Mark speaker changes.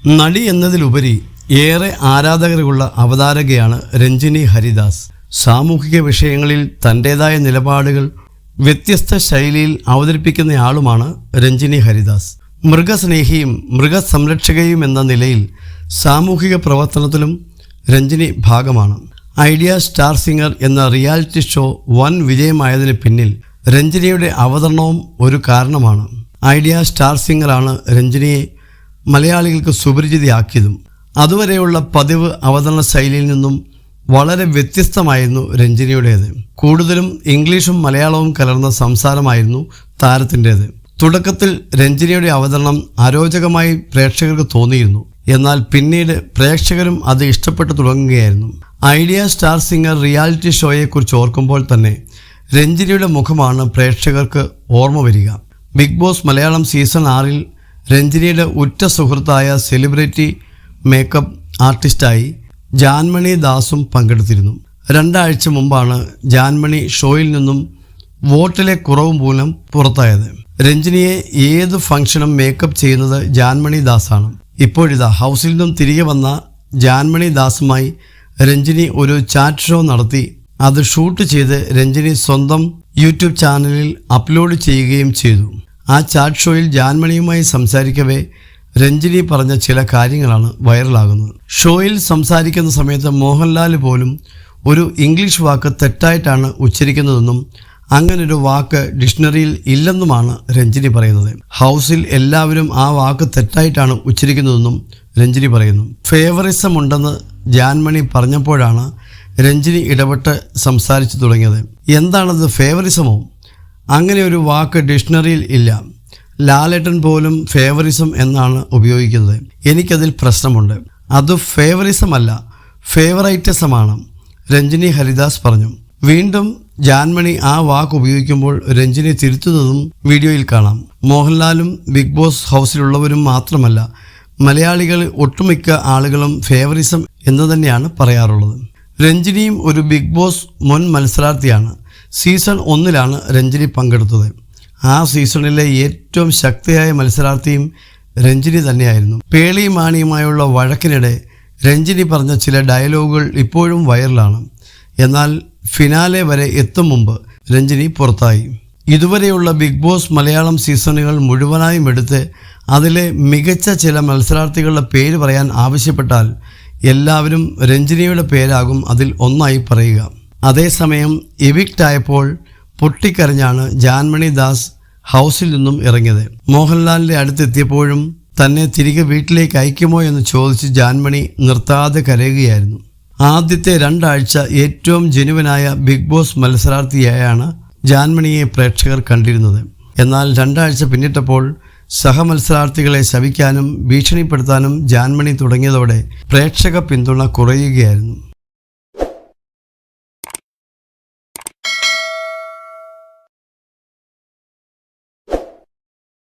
Speaker 1: നടി എന്നതിലുപരി ഏറെ ആരാധകരുള്ള അവതാരകയാണ് രഞ്ജിനി ഹരിദാസ്. സാമൂഹിക വിഷയങ്ങളിൽ തൻ്റേതായ നിലപാടുകൾ വ്യത്യസ്ത ശൈലിയിൽ അവതരിപ്പിക്കുന്നയാളുമാണ് രഞ്ജിനി ഹരിദാസ്. മൃഗസ്നേഹിയും മൃഗസംരക്ഷകയും എന്ന നിലയിൽ സാമൂഹിക പ്രവർത്തനത്തിലും രഞ്ജിനി ഭാഗമാണ്. ഐഡിയ സ്റ്റാർ സിംഗർ എന്ന റിയാലിറ്റി ഷോ വൻ വിജയമായതിന് പിന്നിൽ രഞ്ജിനിയുടെ അവതരണവും ഒരു കാരണമാണ്. ഐഡിയ സ്റ്റാർ സിംഗറാണ് രഞ്ജിനിയെ മലയാളികൾക്ക് സുപരിചിതയാക്കിയതും. അതുവരെയുള്ള പതിവ് അവതരണ ശൈലിയിൽ നിന്നും വളരെ വ്യത്യസ്തമായിരുന്നു രഞ്ജിനിയുടേത്. കൂടുതലും ഇംഗ്ലീഷും മലയാളവും കലർന്ന സംസാരമായിരുന്നു താരത്തിൻ്റേത്. തുടക്കത്തിൽ രഞ്ജിനിയുടെ അവതരണം അരോചകമായി പ്രേക്ഷകർക്ക് തോന്നിയിരുന്നു. എന്നാൽ പിന്നീട് പ്രേക്ഷകരും അത് ഇഷ്ടപ്പെട്ടു തുടങ്ങുകയായിരുന്നു. ഐഡിയ സ്റ്റാർ സിംഗർ റിയാലിറ്റി ഷോയെക്കുറിച്ച് ഓർക്കുമ്പോൾ തന്നെ രഞ്ജിനിയുടെ മുഖമാണ് പ്രേക്ഷകർക്ക് ഓർമ്മ വരിക. ബിഗ് ബോസ് മലയാളം സീസൺ 6 രഞ്ജിനിയുടെ ഉറ്റ സുഹൃത്തായ സെലിബ്രിറ്റി മേക്കപ്പ് ആർട്ടിസ്റ്റായി ജാൻമണി ദാസും പങ്കെടുത്തിരുന്നു. 2 ആഴ്ച മുമ്പാണ് ജാൻമണി ഷോയിൽ നിന്നും വോട്ടിലെ കുറവ് മൂലം പുറത്തായത്. രഞ്ജിനിയെ ഏത് ഫംഗ്ഷനും മേക്കപ്പ് ചെയ്യുന്നത് ജാൻമണി ദാസാണ്. ഇപ്പോഴിതാ ഹൗസിൽ നിന്നും തിരികെ വന്ന ജാൻമണി ദാസുമായി രഞ്ജിനി ഒരു ചാറ്റ് ഷോ നടത്തി. അത് ഷൂട്ട് ചെയ്ത് രഞ്ജിനി സ്വന്തം യൂട്യൂബ് ചാനലിൽ അപ്ലോഡ് ചെയ്യുകയും ചെയ്തു. ആ ചാറ്റ് ഷോയിൽ ജാൻമണിയുമായി സംസാരിക്കവേ രഞ്ജിനി പറഞ്ഞ ചില കാര്യങ്ങളാണ് വൈറലാകുന്നത്. ഷോയിൽ സംസാരിക്കുന്ന സമയത്ത് മോഹൻലാൽ പോലും ഒരു ഇംഗ്ലീഷ് വാക്ക് തെറ്റായിട്ടാണ് ഉച്ചരിക്കുന്നതെന്നും അങ്ങനൊരു വാക്ക് ഡിക്ഷണറിയിൽ ഇല്ലെന്നുമാണ് രഞ്ജിനി പറയുന്നത്. ഹൗസിൽ എല്ലാവരും ആ വാക്ക് തെറ്റായിട്ടാണ് ഉച്ചരിക്കുന്നതെന്നും രഞ്ജിനി പറയുന്നു. ഫേവറിസം ഉണ്ടെന്ന് ജാൻമണി പറഞ്ഞപ്പോഴാണ് രഞ്ജിനി ഇടപെട്ട് സംസാരിച്ചു തുടങ്ങിയത്. എന്താണത്, ഫേവറിസമോ? അങ്ങനെ ഒരു വാക്ക് ഡിക്ഷണറിയിൽ ഇല്ല. ലാലേട്ടൻ പോലും ഫേവറിസം എന്നാണ് ഉപയോഗിക്കുന്നത്. എനിക്കതിൽ പ്രശ്നമുണ്ട്. അത് ഫേവറിസം അല്ല, ഫേവറൈറ്റിസമാണ്, രഞ്ജിനി ഹരിദാസ് പറഞ്ഞു. വീണ്ടും ജാൻമണി ആ വാക്ക് ഉപയോഗിക്കുമ്പോൾ രഞ്ജിനി തിരുത്തുന്നതും വീഡിയോയിൽ കാണാം. മോഹൻലാലും ബിഗ് ബോസ് ഹൗസിലുള്ളവരും മാത്രമല്ല, മലയാളികൾ ഒട്ടുമിക്ക ആളുകളും ഫേവറിസം എന്ന് തന്നെയാണ് പറയാറുള്ളത്. രഞ്ജിനിയും ഒരു ബിഗ് ബോസ് മുൻ മത്സരാർത്ഥിയാണ്. സീസൺ 1 രഞ്ജിനി പങ്കെടുത്തത്. ആ സീസണിലെ ഏറ്റവും ശക്തിയായ മത്സരാർത്ഥിയും രഞ്ജിനി തന്നെയായിരുന്നു. പേളി മാണിയുമായുള്ള വഴക്കിനിടെ രഞ്ജിനി പറഞ്ഞ ചില ഡയലോഗുകൾ ഇപ്പോഴും വൈറലാണ്. എന്നാൽ ഫിനാലെ വരെ എത്തും മുമ്പ് രഞ്ജിനി പുറത്തായി. ഇതുവരെയുള്ള ബിഗ് ബോസ് മലയാളം സീസണുകൾ മുഴുവനായും എടുത്ത് അതിലെ മികച്ച ചില മത്സരാർത്ഥികളുടെ പേര് പറയാൻ ആവശ്യപ്പെട്ടാൽ എല്ലാവരും രഞ്ജിനിയുടെ പേരാകും അതിൽ ഒന്നായി പറയുക. അതേസമയം എവിക്റ്റ് ആയപ്പോൾ പൊട്ടിക്കരഞ്ഞാണ് ജാൻമണി ദാസ് ഹൗസിൽ നിന്നും ഇറങ്ങിയത്. മോഹൻലാലിൻ്റെ അടുത്തെത്തിയപ്പോഴും തന്നെ തിരികെ വീട്ടിലേക്ക് അയക്കുമോ എന്ന് ചോദിച്ച് ജാൻമണി നിർത്താതെ കരയുകയായിരുന്നു. ആദ്യത്തെ 2 ആഴ്ച ഏറ്റവും ജെനുവനായ ബിഗ് ബോസ് മത്സരാർത്ഥിയായാണ് ജാൻമണിയെ പ്രേക്ഷകർ കണ്ടിരുന്നത്. എന്നാൽ 2 ആഴ്ച പിന്നിട്ടപ്പോൾ സഹമത്സരാർത്ഥികളെ ശപിക്കാനും ഭീഷണിപ്പെടുത്താനും ജാൻമണി തുടങ്ങിയതോടെ പ്രേക്ഷക പിന്തുണ കുറയുകയായിരുന്നു.